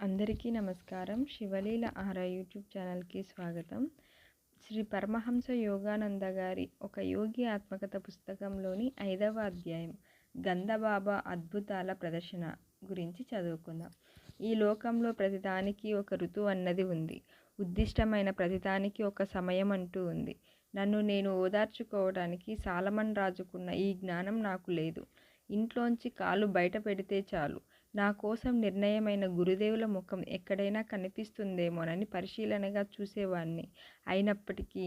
అందరికీ నమస్కారం. శివలీల ఆరా యూట్యూబ్ ఛానల్కి స్వాగతం. శ్రీ పరమహంస యోగానంద గారి ఒక యోగి ఆత్మకథ పుస్తకంలోని 5వ అధ్యాయం గంధబాబా అద్భుతాల ప్రదర్శన గురించి చదువుకుందాం. ఈ లోకంలో ప్రతిదానికి ఒక ఋతువు అన్నది ఉంది. ఉద్దిష్టమైన ప్రతిదానికి ఒక సమయం అంటూ ఉంది. నన్ను నేను ఓదార్చుకోవడానికి సాలమన్ రాజుకున్న ఈ జ్ఞానం నాకు లేదు. ఇంట్లోంచి కాలు బయట పెడితే చాలు నా కోసం నిర్ణయమైన గురుదేవుల ముఖం ఎక్కడైనా కనిపిస్తుందేమోనని పరిశీలనగా చూసేవాణ్ణి. అయినప్పటికీ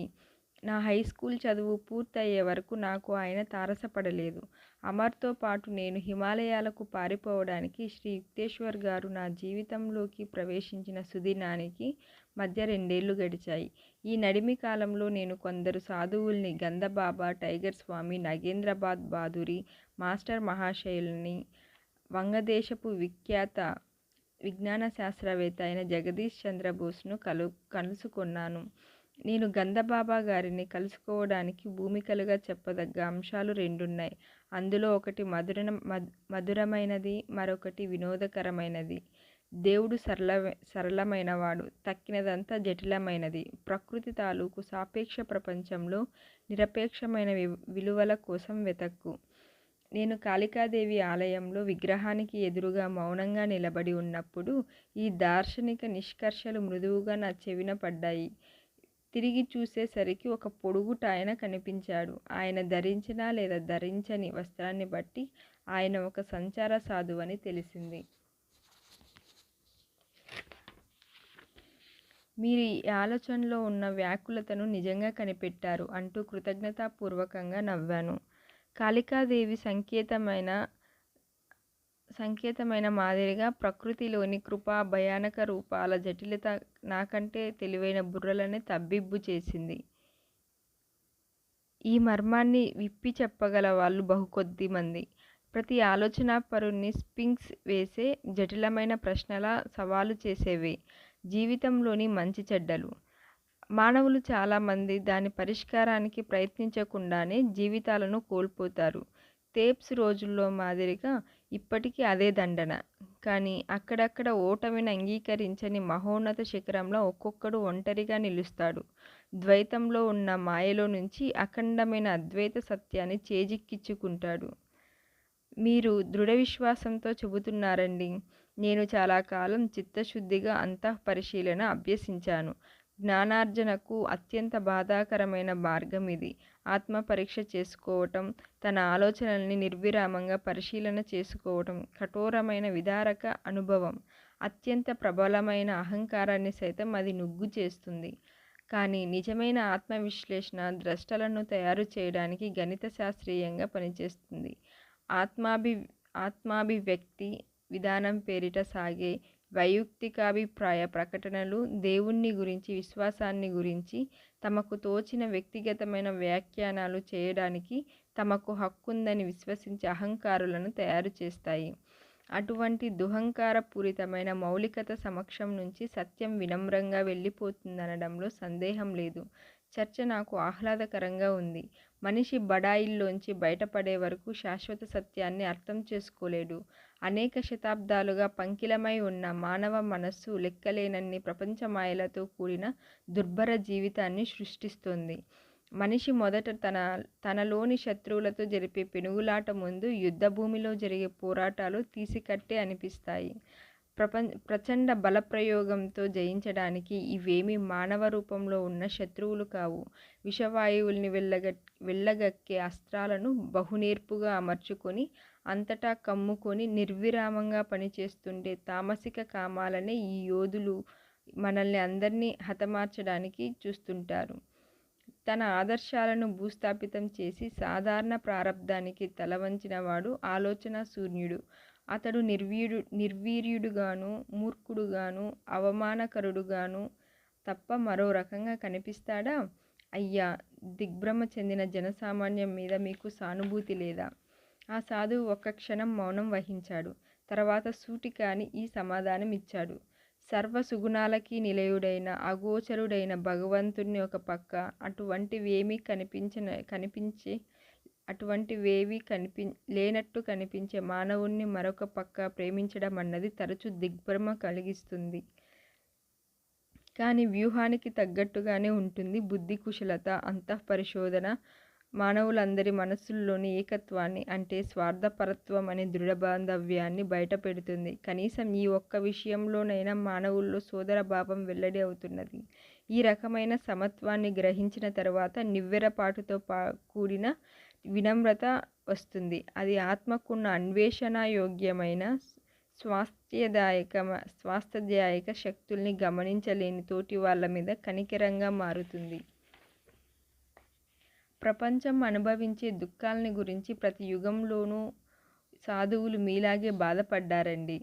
నా హై స్కూల్ చదువు పూర్తయ్యే వరకు నాకు ఆయన తారసపడలేదు. అమర్తో పాటు నేను హిమాలయాలకు పారిపోవడానికి శ్రీ యుక్తేశ్వర్ గారు నా జీవితంలోకి ప్రవేశించిన సుదినానికి మధ్య 2 ఏళ్లు గడిచాయి. ఈ నడిమి కాలంలో నేను కొందరు సాధువుల్ని, గంధబాబా, టైగర్ స్వామి, నగేంద్రబాద్ బాదురి, మాస్టర్ మహాశయుల్ని, వంగదేశపు విఖ్యాత విజ్ఞాన శాస్త్రవేత్త అయిన జగదీష్ చంద్రబోస్ను కలుసుకున్నాను. నేను గంధబాబా గారిని కలుసుకోవడానికి భూమికలుగా చెప్పదగ్గ అంశాలు 2 ఉన్నాయి. అందులో ఒకటి మధురమైనది, మరొకటి వినోదకరమైనది. దేవుడు సరళమైనవాడు, తక్కినదంతా జటిలమైనది. ప్రకృతి తాలూకు సాపేక్ష ప్రపంచంలో నిరపేక్షమైన విలువల కోసం వెతక్కు. నేను కాళికాదేవి ఆలయంలో విగ్రహానికి ఎదురుగా మౌనంగా నిలబడి ఉన్నప్పుడు ఈ దార్శనిక నిష్కర్షలు మృదువుగా నా చెవిన పడ్డాయి. తిరిగి చూసేసరికి ఒక పొడుగుటాయన కనిపించాడు. ఆయన ధరించిన లేదా ధరించని వస్త్రాన్ని బట్టి ఆయన ఒక సంచార సాధువని తెలిసింది. మీరు ఈ ఆలోచనలో ఉన్న వ్యాకులతను నిజంగా కనిపెట్టారు అంటూ కృతజ్ఞతాపూర్వకంగా నవ్వాను. కాళికాదేవి సంకేతమైన మాదిరిగా ప్రకృతిలోని కృపా భయానక రూపాల జటిలత నాకంటే తెలివైన బుర్రలనే తబ్బిబ్బు చేసింది. ఈ మర్మాన్ని విప్పి చెప్పగల వాళ్ళు బహుకొద్ది మంది. ప్రతి ఆలోచనాపరుణ్ణి స్ఫింక్స్ వేసే జటిలమైన ప్రశ్నల సవాలు చేసేవే జీవితంలోని మంచి చెడ్డలు. మానవులు చాలామంది దాని పరిష్కారానికి ప్రయత్నించకుండానే జీవితాలను కోల్పోతారు. తేప్స్ రోజుల్లో మాదిరిగా ఇప్పటికీ అదే దండన. కానీ అక్కడక్కడ ఓటమిని అంగీకరించని మహోన్నత శిఖరంలో ఒక్కొక్కడు ఒంటరిగా నిలుస్తాడు. ద్వైతంలో ఉన్న మాయలో నుంచి అఖండమైన అద్వైత సత్యాన్ని చేజిక్కించుకుంటాడు. మీరు దృఢ విశ్వాసంతో చెబుతున్నారండి. నేను చాలా కాలం చిత్తశుద్ధిగా అంతఃపరిశీలన అభ్యసించాను. జ్ఞానార్జనకు అత్యంత బాధాకరమైన మార్గం ఇది. ఆత్మపరీక్ష చేసుకోవటం, తన ఆలోచనల్ని నిర్విరామంగా పరిశీలన చేసుకోవటం కఠోరమైన విదారక అనుభవం. అత్యంత ప్రబలమైన అహంకారాన్ని సైతం అది నుగ్గు చేస్తుంది. కానీ నిజమైన ఆత్మవిశ్లేషణ ద్రష్టలను తయారు చేయడానికి గణిత శాస్త్రీయంగా పనిచేస్తుంది. ఆత్మాభివ్యక్తి విధానం పేరిట సాగే వైయక్తికాభిప్రాయ ప్రకటనలు దేవుణ్ణి గురించి, విశ్వాసాన్ని గురించి తమకు తోచిన వ్యక్తిగతమైన వ్యాఖ్యానాలు చేయడానికి తమకు హక్కుందని విశ్వసించే అహంకారులను తయారు చేస్తాయి. అటువంటి దుహంకారపూరితమైన మౌలికత సమక్షం నుంచి సత్యం వినమ్రంగా వెళ్ళిపోతుందనడంలో సందేహం లేదు. చర్చ నాకు ఆహ్లాదకరంగా ఉంది. మనిషి బడాయిల్లోంచి బయటపడే వరకు శాశ్వత సత్యాన్ని అర్థం చేసుకోలేడు. అనేక శతాబ్దాలుగా పంకిలమై ఉన్న మానవ మనస్సు లెక్కలేనన్ని ప్రపంచమాయలతో కూడిన దుర్భర జీవితాన్ని సృష్టిస్తోంది. మనిషి మొదట తనలోని శత్రువులతో జరిపే పెనుగులాట ముందు యుద్ధభూమిలో జరిగే పోరాటాలు తీసికట్టే అనిపిస్తాయి. ప్రచండ బలప్రయోగంతో జయించడానికి ఇవేమీ మానవ రూపంలో ఉన్న శత్రువులు కావు. విషవాయువుల్ని వెళ్ళగక్కే అస్త్రాలను బహునేర్పుగా అమర్చుకొని, అంతటా కమ్ముకొని నిర్విరామంగా పనిచేస్తుండే తామసిక కామాలనే ఈ యోధులు మనల్ని అందరినీ హతమార్చడానికి చూస్తుంటారు. తన ఆదర్శాలను భూస్థాపితం చేసి సాధారణ ప్రారబ్ధానికి తలవంచినవాడు ఆలోచనా శూన్యుడు. అతడు నిర్వీర్యుడుగాను, మూర్ఖుడుగాను, అవమానకరుడుగాను తప్ప మరో రకంగా కనిపిస్తాడా? అయ్యా, దిగ్భ్రమ చెందిన జనసామాన్యం మీద మీకు సానుభూతి లేదా? ఆ సాధువు ఒక్క క్షణం మౌనం వహించాడు. తర్వాత సూటికాని ఈ సమాధానం ఇచ్చాడు. సర్వ సుగుణాలకి నిలయుడైన అగోచరుడైన భగవంతుణ్ణి ఒక పక్క, అటువంటివేమీ అటువంటివేవీ లేనట్టు కనిపించే మానవుణ్ణి మరొక పక్క ప్రేమించడం అన్నది తరచూ దిగ్భ్రమ కలిగిస్తుంది. కానీ వ్యూహానికి తగ్గట్టుగానే ఉంటుంది. బుద్ధి కుశలత, అంతఃపరిశోధన మానవులందరి మనస్సుల్లోని ఏకత్వాన్ని, అంటే స్వార్థపరత్వం అనే దృఢబాంధవ్యాన్ని బయటపెడుతుంది. కనీసం ఈ ఒక్క విషయంలోనైనా మానవుల్లో సోదరభావం వెల్లడి అవుతున్నది. ఈ రకమైన సమత్వాన్ని గ్రహించిన తరువాత నివ్వెరపాటుతో కూడిన వినమ్రత వస్తుంది. అది ఆత్మకున్న అన్వేషణయోగ్యమైన స్వాస్థ్యదాయక శక్తుల్ని గమనించలేని తోటి వాళ్ళ మీద కనికరంగా మారుతుంది. ప్రపంచం అనుభవించే దుఃఖాల్ని గురించి ప్రతి యుగంలోనూ సాధువులు మీలాగే బాధపడ్డారండి.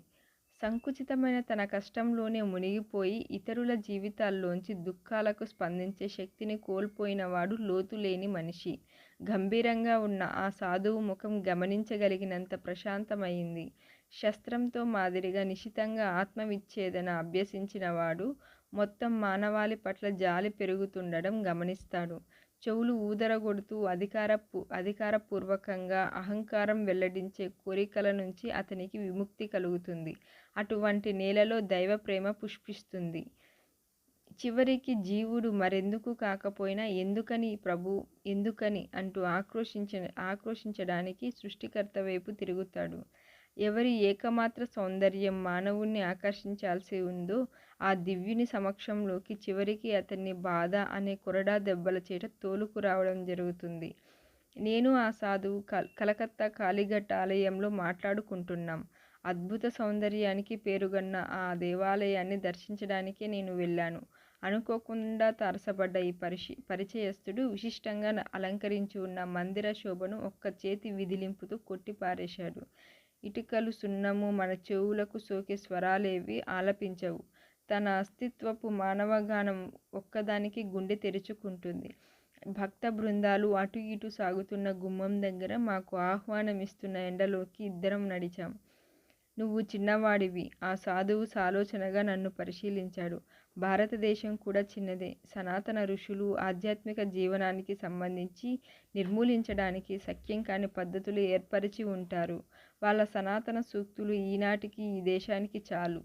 సంకుచితమైన తన కష్టంలోనే మునిగిపోయి ఇతరుల జీవితాల్లోంచి దుఃఖాలకు స్పందించే శక్తిని కోల్పోయినవాడు లోతులేని మనిషి. గంభీరంగా ఉన్న ఆ సాధువు ముఖం గమనించగలిగినంత ప్రశాంతమైంది. శస్త్రంతో మాదిరిగా నిశితంగా ఆత్మవిచ్ఛేదన అభ్యసించినవాడు మొత్తం మానవాళి పట్ల జాలి పెరుగుతుండడం గమనిస్తాడు. చెవులు ఊదరగొడుతూ అధికారపూర్వకంగా అహంకారం వెల్లడించే కోరికల నుంచి అతనికి విముక్తి కలుగుతుంది. అటువంటి నేలలో దైవప్రేమ పుష్పిస్తుంది. చివరికి జీవుడు మరెందుకు కాకపోయినా ఎందుకని ప్రభూ, ఎందుకని అంటూ ఆక్రోశించడానికి సృష్టికర్త వైపు తిరుగుతాడు. ఎవరి ఏకమాత్ర సౌందర్యం మానవుణ్ణి ఆకర్షించాల్సి ఉందో ఆ దివ్యుని సమక్షంలోకి చివరికి అతన్ని బాధ అనే కొరడా దెబ్బల చేత తోలుకురావడం జరుగుతుంది. నేను ఆ సాధువు కలకత్తా కాళీఘట్ ఆలయంలో మాట్లాడుకుంటున్నాం. అద్భుత సౌందర్యానికి పేరుగన్న ఆ దేవాలయాన్ని దర్శించడానికే నేను వెళ్ళాను. అనుకోకుండా తారసపడ్డ ఈ పరిచయస్తుడు విశిష్టంగా అలంకరించి ఉన్న మందిర శోభను ఒక్క చేతి విదిలింపుతూ కొట్టిపారేశాడు. ఇటుకలు, సున్నము మన చెవులకు సోకే స్వరాలేవి ఆలపించవు. తన అస్తిత్వపు మానవగానం ఒక్కదానికి గుండె తెరుచుకుంటుంది. భక్త బృందాలు అటు ఇటు సాగుతున్న గుమ్మం దగ్గర మాకు ఆహ్వానమిస్తున్న ఎండలోకి ఇద్దరం నడిచాం. నువ్వు చిన్నవాడివి. ఆ సాధువు సాలోచనగా నన్ను పరిశీలించాడు. భారతదేశం కూడా చిన్నదే. సనాతన ఋషులు ఆధ్యాత్మిక జీవనానికి సంబంధించి నిర్మూలించడానికి సఖ్యం కాని పద్ధతులు ఏర్పరిచి ఉంటారు. వాళ్ళ సనాతన సూక్తులు ఈనాటికి ఈ దేశానికి చాలు.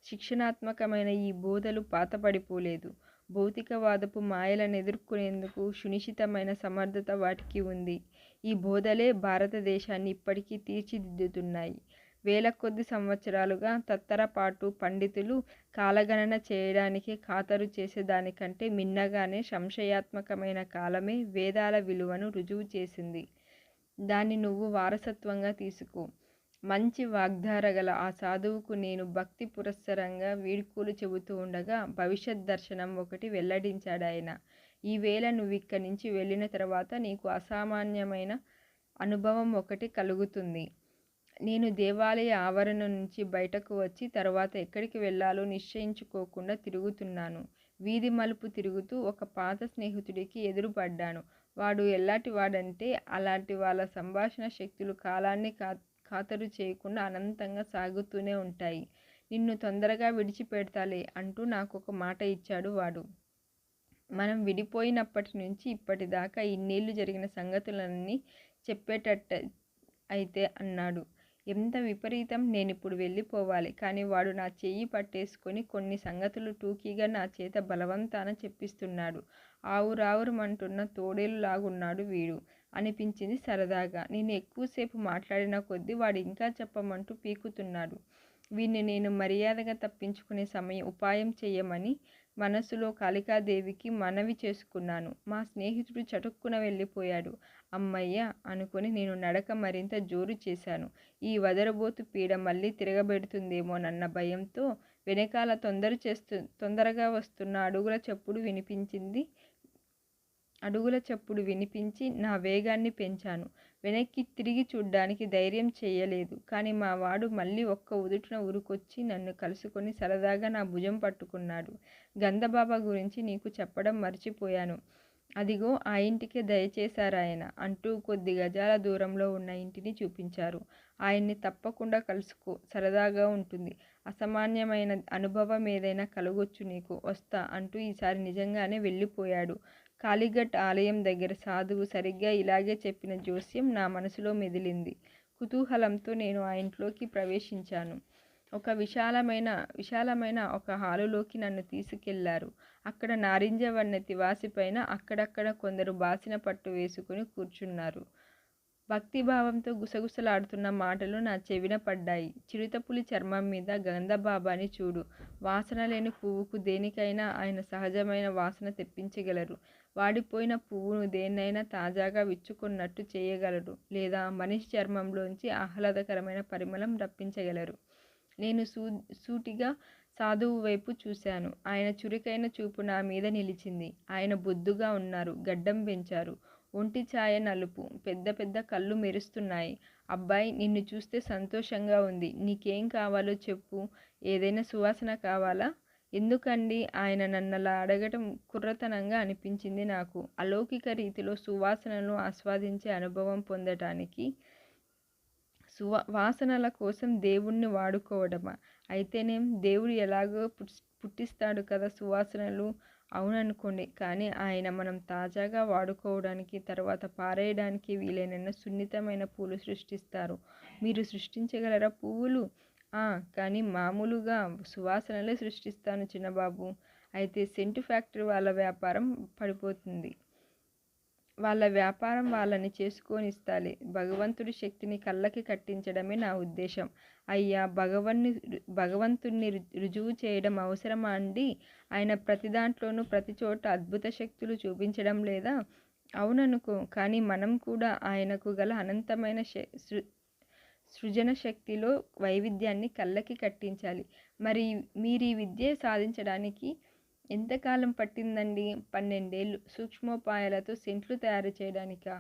శిక్షణాత్మకమైన ఈ బోధలు పాతపడిపోలేదు. భౌతికవాదపు మాయలను ఎదుర్కొనేందుకు సునిశితమైన సమర్థత వాటికి ఉంది. ఈ బోధలే భారతదేశాన్ని ఇప్పటికీ తీర్చిదిద్దుతున్నాయి. వేల కొద్ది సంవత్సరాలుగా తత్తరపాటు పండితులు కాలగణన చేయడానికి ఖాతరు చేసేదానికంటే మిన్నగానే సంశయాత్మకమైన కాలమే వేదాల విలువను రుజువు చేసింది. దాన్ని నువ్వు వారసత్వంగా తీసుకో. మంచి వాగ్ధార గల ఆ సాధువుకు నేను భక్తి పురస్సరంగా వీడ్కోలు చెబుతూ ఉండగా భవిష్యత్ దర్శనం ఒకటి వెల్లడించాడాయన. ఈవేళ నువ్విక్కడి నుంచి వెళ్ళిన తర్వాత నీకు అసామాన్యమైన అనుభవం ఒకటి కలుగుతుంది. నేను దేవాలయ ఆవరణ నుంచి బయటకు వచ్చి తరువాత ఎక్కడికి వెళ్ళాలో నిశ్చయించుకోకుండా తిరుగుతున్నాను. వీధి మలుపు తిరుగుతూ ఒక పాత స్నేహితుడికి ఎదురుపడ్డాను. వాడు ఎలాంటి వాడంటే అలాంటి వాళ్ళ సంభాషణ శక్తులు కాలాన్ని ఖాతరు చేయకుండా అనంతంగా సాగుతూనే ఉంటాయి. నిన్ను తొందరగా విడిచిపెడతాలే అంటూ నాకొక మాట ఇచ్చాడు వాడు. మనం విడిపోయినప్పటి నుంచి ఇప్పటిదాకా ఇన్నేళ్లు జరిగిన సంగతులన్నీ చెప్పేటట్టు అయితే అన్నాడు. ఎంత విపరీతం! నేనిప్పుడు వెళ్ళిపోవాలి. కానీ వాడు నా చెయ్యి పట్టేసుకొని కొన్ని సంగతులు టూకీగా నా చేత బలవంతాన చెప్పిస్తున్నాడు. ఆవురావురమంటున్న తోడేలులాగున్నాడు వీడు అనిపించింది సరదాగా. నేను ఎక్కువసేపు మాట్లాడిన కొద్దీ వాడు ఇంకా చెప్పమంటూ పీకుతున్నాడు. వీణ్ణి నేను మర్యాదగా తప్పించుకునే ఉపాయం చెయ్యమని మనసులో కాళికాదేవికి మనవి చేసుకున్నాను. మా స్నేహితుడు చటుక్కున వెళ్ళిపోయాడు. అమ్మయ్య అనుకొని నేను నడక మరింత జోరు చేశాను. ఈ వదరబోతు పీడ మళ్ళీ తిరగబెడుతుందేమోనన్న భయంతో వెనకాల తొందరగా వస్తున్న అడుగుల చప్పుడు వినిపించి నా వేగాన్ని పెంచాను. వెనక్కి తిరిగి చూడ్డానికి ధైర్యం చెయ్యలేదు. కానీ మా వాడు మళ్ళీ ఒక్క ఉదుటున ఉరుకొచ్చి నన్ను కలుసుకొని సరదాగా నా భుజం పట్టుకున్నాడు. గంధబాబా గురించి నీకు చెప్పడం మర్చిపోయాను. అదిగో ఆ ఇంటికే దయచేశారాయన అంటూ కొద్ది గజాల దూరంలో ఉన్న ఇంటిని చూపించారు. ఆయన్ని తప్పకుండా కలుసుకో, సరదాగా ఉంటుంది. అసామాన్యమైన అనుభవం ఏదైనా కలగొచ్చు నీకు. వస్తా అంటూ ఈసారి నిజంగానే వెళ్ళిపోయాడు. కాళీఘట్ ఆలయం దగ్గర సాధువు సరిగ్గా ఇలాగే చెప్పిన జోస్యం నా మనసులో మెదిలింది. కుతూహలంతో నేను ఆ ఇంట్లోకి ప్రవేశించాను. ఒక విశాలమైన ఒక హాలులోకి నన్ను తీసుకెళ్లారు. అక్కడ నారింజ వర్ణ తివాసిపైన అక్కడక్కడ కొందరు బాసిన పట్టు వేసుకుని కూర్చున్నారు. భక్తిభావంతో గుసగుసలాడుతున్న మాటలు నా చెవిన పడ్డాయి. చిరుతపులి చర్మం మీద గంధబాబాని చూడు. వాసన లేని పువ్వుకు దేనికైనా ఆయన సహజమైన వాసన తెప్పించగలరు. వాడిపోయిన పువ్వును దేన్నైనా తాజాగా విచ్చుకున్నట్టు చేయగలరు. లేదా మనిషి చర్మంలోంచి ఆహ్లాదకరమైన పరిమళం రప్పించగలరు. నేను సూటిగా సాధువు వైపు చూశాను. ఆయన చురుకైన చూపు నా మీద నిలిచింది. ఆయన బొద్దుగా ఉన్నారు. గడ్డం పెంచారు. ఒంటి ఛాయ నలుపు. పెద్ద పెద్ద కళ్ళు మెరుస్తున్నాయి. అబ్బాయి, నిన్ను చూస్తే సంతోషంగా ఉంది. నీకేం కావాలో చెప్పు. ఏదైనా సువాసన కావాలా? ఎందుకండి? ఆయన నన్నలా అడగటం కుర్రతనంగా అనిపించింది నాకు. అలౌకిక రీతిలో సువాసనను ఆస్వాదించే అనుభవం పొందటానికి వాసనల కోసం దేవుణ్ణి వాడుకోవడమా? అయితేనేం, దేవుడు ఎలాగో పుట్టిస్తాడు కదా సువాసనలు. అవుననుకోండి. కానీ ఆయన మనం తాజాగా వాడుకోవడానికి, తర్వాత పారేయడానికి వీలైన సున్నితమైన పూలు సృష్టిస్తారు. మీరు సృష్టించగలరా పువ్వులు? కానీ మామూలుగా సువాసనలే సృష్టిస్తాను చిన్నబాబు. అయితే సెంటు ఫ్యాక్టరీ వాళ్ళ వ్యాపారం పడిపోతుంది. వాళ్ళ వ్యాపారం వాళ్ళని చేసుకోనిస్తాలే. భగవంతుడి శక్తిని కళ్ళకి కట్టించడమే నా ఉద్దేశం. అయ్యా, భగవంతుణ్ణి రుజువు చేయడం అవసరమా అండి? ఆయన ప్రతి దాంట్లోనూ ప్రతి చోట అద్భుత శక్తులు చూపించడం లేదా? అవుననుకో. కానీ మనం కూడా ఆయనకు గల అనంతమైన సృజన శక్తిలో వైవిధ్యాన్ని కళ్ళకి కట్టించాలి. మరి మీరు ఈ విద్య సాధించడానికి ఎంతకాలం పట్టిందండి? 12 ఏళ్ళు. సూక్ష్మోపాయాలతో సెంట్లు తయారు చేయడానికా?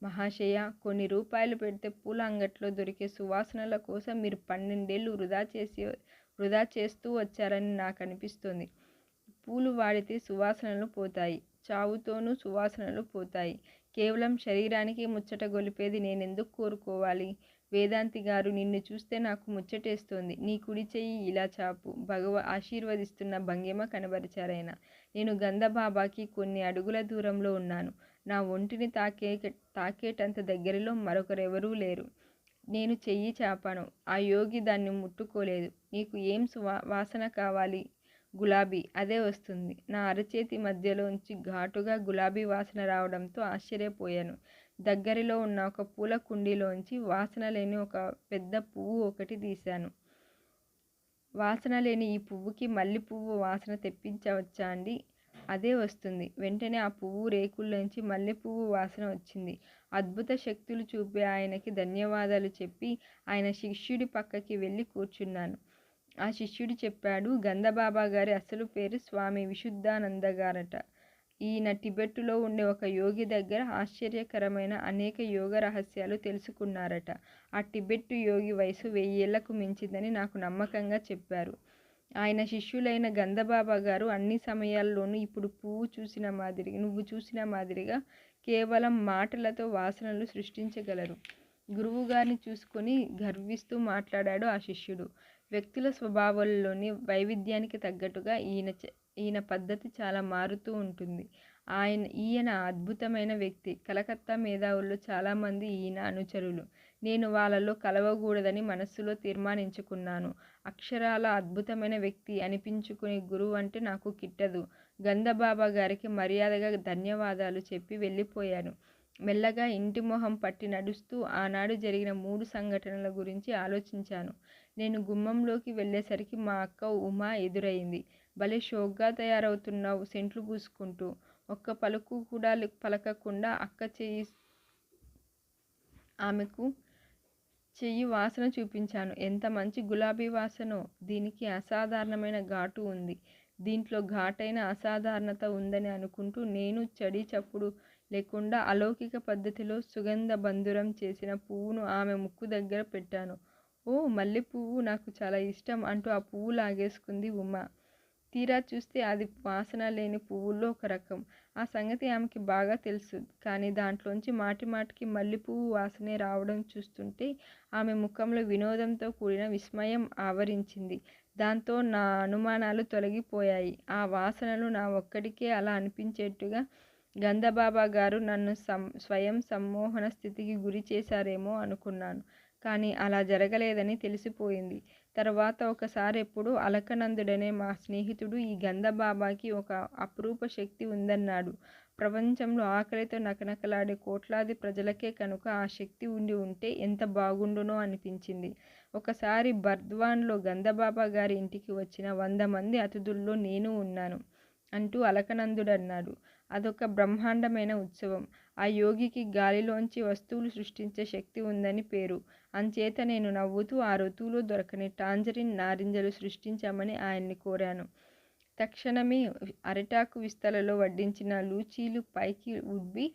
మహాశయ, కొన్ని రూపాయలు పెడితే పూల అంగట్లో దొరికే సువాసనల కోసం మీరు 12 ఏళ్ళు వృధా చేస్తూ వచ్చారని నాకు అనిపిస్తోంది. పూలు వాడితే సువాసనలు పోతాయి. చావుతోనూ సువాసనలు పోతాయి. కేవలం శరీరానికి ముచ్చట గొలిపేది నేనెందుకు కోరుకోవాలి? వేదాంతి గారు, నిన్ను చూస్తే నాకు ముచ్చటేస్తోంది. నీ కుడి చెయ్యి ఇలా చాపు. ఆశీర్వదిస్తున్న భంగిమ కనబరిచారాయన. నేను గంధబాబాకి కొన్ని అడుగుల దూరంలో ఉన్నాను. నా ఒంటిని తాకేటంత దగ్గరలో మరొకరెవరూ లేరు. నేను చెయ్యి చాపాను. ఆ యోగి దాన్ని ముట్టుకోలేదు. నీకు ఏం వాసన కావాలి? గులాబీ. అదే వస్తుంది. నా అరచేతి మధ్యలోంచి ఘాటుగా గులాబీ వాసన రావడంతో ఆశ్చర్యపోయాను. దగ్గరలో ఉన్న ఒక పూల కుండీలోంచి వాసన లేని ఒక పెద్ద పువ్వు ఒకటి తీశాను. వాసన లేని ఈ పువ్వుకి మల్లెపువ్వు వాసన తెప్పించవచ్చా అండి? అదే వస్తుంది. వెంటనే ఆ పువ్వు రేకుల్లోంచి మల్లెపువ్వు వాసన వచ్చింది. అద్భుత శక్తులు చూపే ఆయనకి ధన్యవాదాలు చెప్పి ఆయన శిష్యుడి పక్కకి వెళ్ళి కూర్చున్నాను. ఆ శిష్యుడు చెప్పాడు, గంధబాబా గారి అసలు పేరు స్వామి విశుద్ధానంద గారట. ఈయన టిబెట్టులో ఉండే ఒక యోగి దగ్గర ఆశ్చర్యకరమైన అనేక యోగ రహస్యాలు తెలుసుకున్నారట. ఆ టిబెట్టు యోగి వయసు 1000 ఏళ్లకు మించిందని నాకు నమ్మకంగా చెప్పారు. ఆయన శిష్యులైన గంధబాబా గారు అన్ని సమయాల్లోనూ ఇప్పుడు నువ్వు చూసిన మాదిరిగా కేవలం మాటలతో వాసనలు సృష్టించగలరు. గురువుగారిని చూసుకొని గర్విస్తూ మాట్లాడాడు ఆ శిష్యుడు. వ్యక్తుల స్వభావాల్లోని వైవిధ్యానికి తగ్గట్టుగా ఈయన పద్ధతి చాలా మారుతూ ఉంటుంది. ఈయన అద్భుతమైన వ్యక్తి. కలకత్తా మేధావుల్లో చాలామంది ఈయన అనుచరులు. నేను వాళ్ళలో కలవకూడదని మనస్సులో తీర్మానించుకున్నాను. అక్షరాల అద్భుతమైన వ్యక్తి అనిపించుకునే గురువు అంటే నాకు కిట్టదు. గంధబాబా గారికి మర్యాదగా ధన్యవాదాలు చెప్పి వెళ్ళిపోయాను. మెల్లగా ఇంటి మొహం పట్టి నడుస్తూ ఆనాడు జరిగిన 3 సంఘటనల గురించి ఆలోచించాను. నేను గుమ్మంలోకి వెళ్ళేసరికి మా అక్క ఉమా ఎదురయింది. భలే షోక్గా తయారవుతున్నావు సెంట్లు పూసుకుంటూ. ఒక్క పలుకు కూడా పలకకుండా ఆమెకు చెయ్యి వాసన చూపించాను. ఎంత మంచి గులాబీ వాసనో! దీనికి అసాధారణమైన ఘాటు ఉంది. దీంట్లో ఘాటైన అసాధారణత ఉందని అనుకుంటూ నేను చడి చప్పుడు లేకుండా అలౌకిక పద్ధతిలో సుగంధ బంధురం చేసిన పువ్వును ఆమె ముక్కు దగ్గర పెట్టాను. ఓ, మల్లెపువ్వు నాకు చాలా ఇష్టం అంటూ ఆ పువ్వు లాగేసుకుంది ఉమ. తీరా చూస్తే అది వాసన లేని పువ్వుల్లో ఒక రకం. ఆ సంగతి ఆమెకి బాగా తెలుసు. కానీ దాంట్లోంచి మాటిమాటికి మల్లెపువ్వు వాసనే రావడం చూస్తుంటే ఆమె ముఖంలో వినోదంతో కూడిన విస్మయం ఆవరించింది. దాంతో నా అనుమానాలు తొలగిపోయాయి. ఆ వాసనలు నా ఒక్కడికే అలా అనిపించేట్టుగా గంధబాబా గారు నన్ను స్వయం సమ్మోహన స్థితికి గురి చేశారేమో అనుకున్నాను. కానీ అలా జరగలేదని తెలిసిపోయింది. తర్వాత ఒకసారి ఎప్పుడో అలకనందుడనే మా స్నేహితుడు ఈ గంధబాబాకి ఒక అపురూప శక్తి ఉందన్నాడు. ప్రపంచంలో ఆకలితో నకనకలాడే కోట్లాది ప్రజలకే కనుక ఆ శక్తి ఉండి ఉంటే ఎంత బాగుండునో అనిపించింది. ఒకసారి బర్ద్వాన్లో గంధబాబా గారి ఇంటికి వచ్చిన 100 మంది అతిథుల్లో నేను ఉన్నాను అంటూ అలకనందుడన్నాడు. అదొక బ్రహ్మాండమైన ఉత్సవం. ఆ యోగికి గాలిలోంచి వస్తువులు సృష్టించే శక్తి ఉందని పేరు. అంచేత నేను నవ్వుతూ ఆ ఋతువులో దొరకని టాంజరిన్ నారింజలు సృష్టించమని ఆయన్ని కోరాను. తక్షణమే అరిటాకు విస్తలలో వడ్డించిన లూచీలు పైకి ఉబ్బి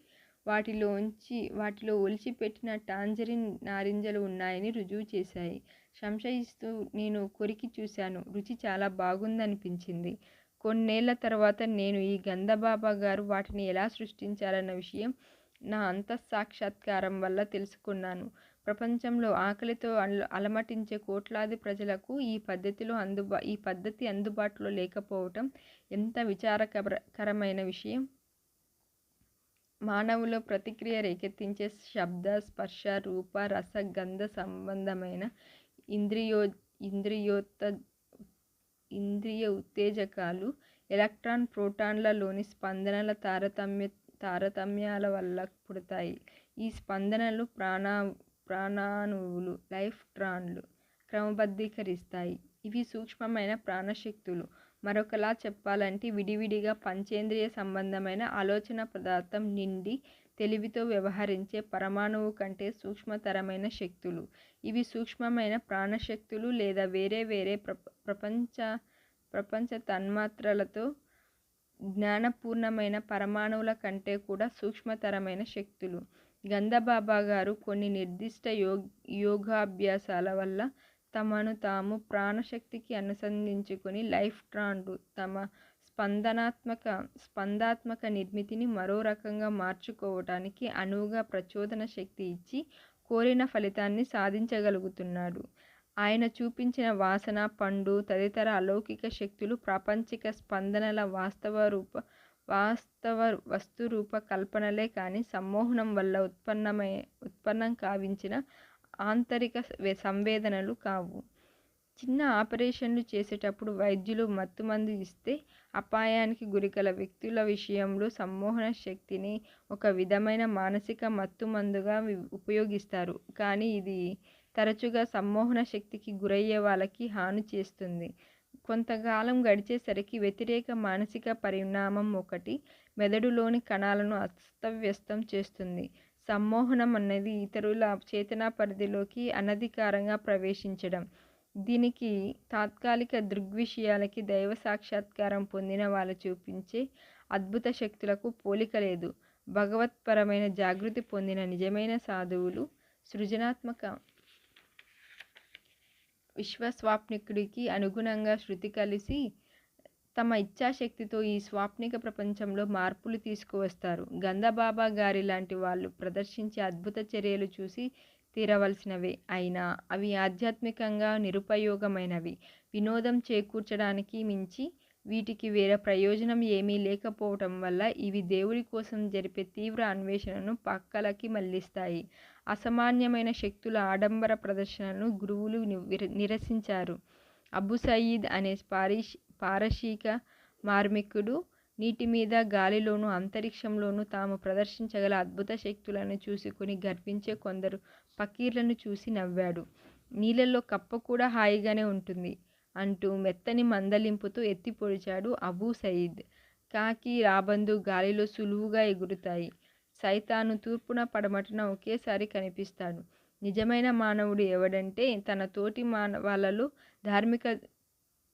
వాటిలో ఒలిచిపెట్టిన టాంజరిన్ నారింజలు ఉన్నాయని రుజువు చేశాయి. సంశయిస్తూ నేను కొరికి చూశాను. రుచి చాలా బాగుందనిపించింది. కొన్నేళ్ల తర్వాత నేను ఈ గంధబాబా గారు వాటిని ఎలా సృష్టించారన్న విషయం నా అంతఃసాక్షాత్కారం వల్ల తెలుసుకున్నాను. ప్రపంచంలో ఆకలితో అలమటించే కోట్లాది ప్రజలకు ఈ పద్ధతి అందుబాటులో లేకపోవటం ఎంత విచారకరమైన విషయం. మానవులో ప్రతిక్రియ రేకెత్తించే శబ్ద, స్పర్శ, రూప, రస, గంధ సంబంధమైన ఇంద్రియ ఉత్తేజకాలు ఎలక్ట్రాన్, ప్రోటాన్లలోని స్పందనల తారతమ్యాల వల్ల పుడతాయి. ఈ స్పందనలు ప్రాణాణువులు, లైఫ్ ట్రాన్లు క్రమబద్ధీకరిస్తాయి. ఇవి సూక్ష్మమైన ప్రాణశక్తులు. మరొకలా చెప్పాలంటే విడివిడిగా పంచేంద్రియ సంబంధమైన ఆలోచన పదార్థం నిండి తెలివితో వ్యవహరించే పరమాణువు కంటే సూక్ష్మతరమైన శక్తులు. ఇవి సూక్ష్మమైన ప్రాణశక్తులు లేదా వేరే వేరే ప్రపంచ తన్మాత్రలతో జ్ఞానపూర్ణమైన పరమాణువుల కంటే కూడా సూక్ష్మతరమైన శక్తులు. గంధబాబా గారు కొన్ని నిర్దిష్ట యోగాభ్యాసాల వల్ల తమను తాము ప్రాణశక్తికి అనుసంధించుకొని లైఫ్ ట్రాన్లు తమ స్పందాత్మక నిర్మితిని మరో రకంగా మార్చుకోవటానికి అణువుగా ప్రచోదన శక్తి ఇచ్చి కోరిన ఫలితాన్ని సాధించగలుగుతున్నాడు. ఆయన చూపించిన వాసన, పండు తదితర అలౌకిక శక్తులు ప్రాపంచిక స్పందనల వస్తురూప కల్పనలే కానీ సమ్మోహనం వల్ల ఉత్పన్నం కావించిన ఆంతరిక సంవేదనలు కావు. చిన్న ఆపరేషన్లు చేసేటప్పుడు వైద్యులు మత్తుమందు ఇస్తే అపాయానికి గురికల వ్యక్తుల విషయంలో సమ్మోహన శక్తిని ఒక విధమైన మానసిక మత్తుమందుగా ఉపయోగిస్తారు. కానీ ఇది తరచుగా సమ్మోహన శక్తికి గురయ్యే వాళ్ళకి హాని చేస్తుంది. కొంతకాలం గడిచేసరికి వ్యతిరేక మానసిక పరిణామం ఒకటి మెదడులోని కణాలను అస్తవ్యస్తం చేస్తుంది. సమ్మోహనం అనేది ఇతరుల చేతనా పరిధిలోకి అనధికారంగా ప్రవేశించడం. దీనికి తాత్కాలిక దృగ్విషయాలకి దైవ సాక్షాత్కారం పొందిన వాళ్ళు చూపించే అద్భుత శక్తులకు పోలిక లేదు. భగవత్పరమైన జాగృతి పొందిన నిజమైన సాధువులు సృజనాత్మక విశ్వస్వాప్నికుడికి అనుగుణంగా శృతి కలిసి తమ ఇచ్ఛాశక్తితో ఈ స్వాప్నిక ప్రపంచంలో మార్పులు తీసుకువస్తారు. గంధబాబా గారి లాంటి వాళ్ళు ప్రదర్శించే అద్భుత చర్యలు చూసి తీరవలసినవే అయినా అవి ఆధ్యాత్మికంగా నిరుపయోగమైనవి. వినోదం చేకూర్చడానికి మించి వీటికి వేరే ప్రయోజనం ఏమీ లేకపోవటం వల్ల ఇవి దేవుడి కోసం జరిపే తీవ్ర అన్వేషణను పక్కలకి మళ్లిస్తాయి. అసామాన్యమైన శక్తుల ఆడంబర ప్రదర్శనలను గురువులు నిరసించారు. అబు సయీద్ అనే పారశీక మార్మికుడు నీటి మీద, గాలిలోనూ అంతరిక్షంలోనూ తాము ప్రదర్శించగల అద్భుత శక్తులను చూసుకుని గర్వించే కొందరు ఫకీర్లను చూసి నవ్వాడు. నీళ్ళల్లో కప్ప కూడా హాయిగానే ఉంటుంది అంటూ మెత్తని మందలింపుతో ఎత్తి పొడిచాడు అబూ సయీద్. కాకి, రాబందు గాలిలో సులువుగా ఎగురుతాయి. సైతాను తూర్పున పడమటన ఒకేసారి కనిపిస్తాడు. నిజమైన మానవుడు ఎవడంటే తన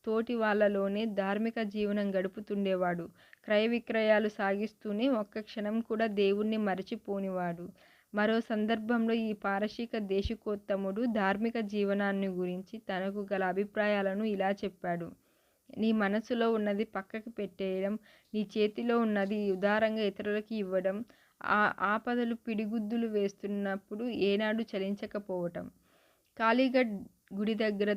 తోటి వాళ్ళలోనే ధార్మిక జీవనం గడుపుతుండేవాడు. క్రయ విక్రయాలు సాగిస్తూనే ఒక్క క్షణం కూడా దేవుణ్ణి మరచిపోనివాడు. మరో సందర్భంలో ఈ పారశీక దేశికోత్తముడు ధార్మిక జీవనాన్ని గురించి తనకు గల అభిప్రాయాలను ఇలా చెప్పాడు. నీ మనసులో ఉన్నది పక్కకి పెట్టేయడం, నీ చేతిలో ఉన్నది ఉదారంగా ఇతరులకి ఇవ్వడం, ఆపదలు పిడిగుద్దులు వేస్తున్నప్పుడు ఏనాడు చలించకపోవటం. గుడి దగ్గర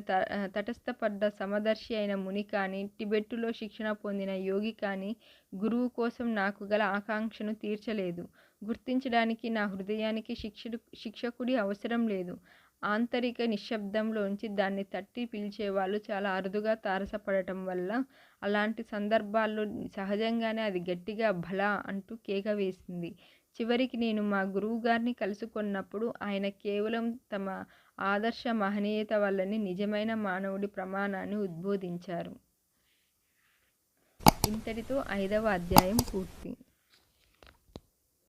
తటస్థపడ్డ సమదర్శి అయిన ముని కానీ, టిబెట్టులో శిక్షణ పొందిన యోగి కానీ గురువు కోసం నాకు గల ఆకాంక్షను తీర్చలేదు. గుర్తించడానికి నా హృదయానికి శిక్షకుడి అవసరం లేదు. ఆంతరిక నిశ్శబ్దంలోంచి దాన్ని తట్టి పిలిచేవాళ్ళు చాలా అరుదుగా తారసపడటం వల్ల అలాంటి సందర్భాల్లో సహజంగానే అది గట్టిగా భలా అంటూ కేక వేసింది. చివరికి నేను మా గురువుగారిని కలుసుకొన్నప్పుడు ఆయన కేవలం తమ ఆదర్శ మహనీయత వల్లనే నిజమైన మానవుడి ప్రమాణాన్ని ఉద్బోధించారు. ఇంతటితో 5వ అధ్యాయం పూర్తి.